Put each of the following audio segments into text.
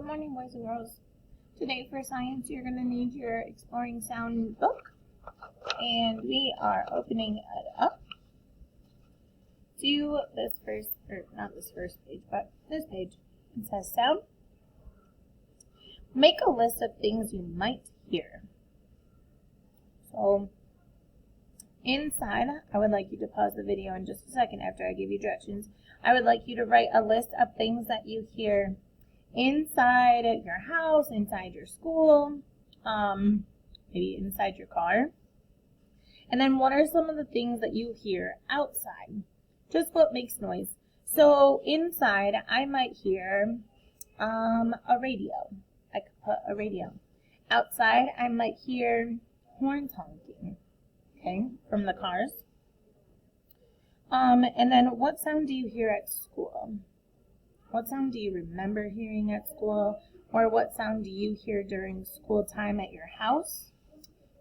Good morning, boys and girls. Today for science, you're going to need your Exploring Sound book. And we are opening it up to this first, or not this first page, but this page. It says sound. Make a list of things you might hear. So, inside, I would like you to pause the video in just a second after I give you directions. I would like you to write a list of things that you hear inside your house, inside your school, maybe inside your car. And then what are some of the things that you hear outside? Just what makes noise. So inside, I might hear a radio. I could put a radio. Outside, I might hear horns honking, okay, from the cars. And then what sound do you hear at school? What sound do you remember hearing at school? Or what sound do you hear during school time at your house?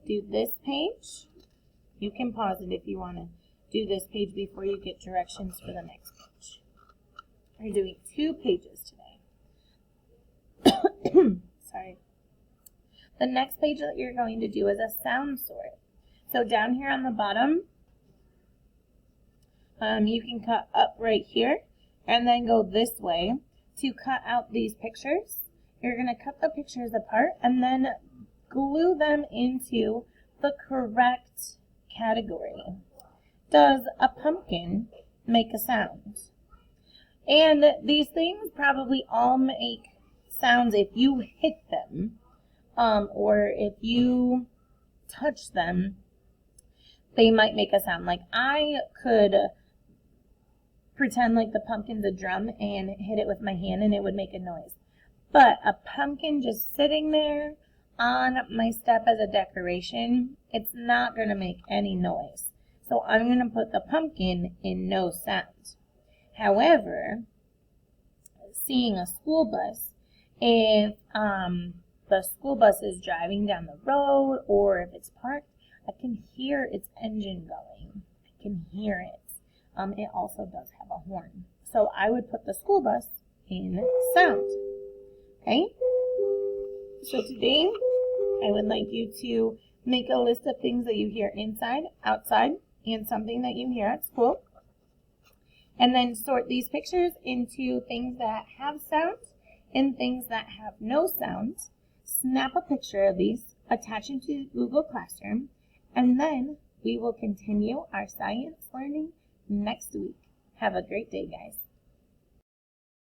Do this page. You can pause it if you want to do this page before you get directions for the next page. We're doing 2 pages today. Sorry. The next page that you're going to do is a sound sort. So down here on the bottom, you can cut up right here and then go this way to cut out these pictures. You're going to cut the pictures apart and then glue them into the correct category. Does a pumpkin make a sound? And these things probably all make sounds if you hit them, or if you touch them, they might make a sound. Like I could pretend like the pumpkin's a drum and hit it with my hand and it would make a noise. But a pumpkin just sitting there on my step as a decoration, it's not going to make any noise. So I'm going to put the pumpkin in no sound. However, seeing a school bus, if the school bus is driving down the road or if it's parked, I can hear its engine going. I can hear it. It also does have a horn. So I would put the school bus in sound. Okay? So today, I would like you to make a list of things that you hear inside, outside, and something that you hear at school. And then sort these pictures into things that have sound and things that have no sound. Snap a picture of these, attach it to Google Classroom, and then we will continue our science learning next week. Have a great day, guys.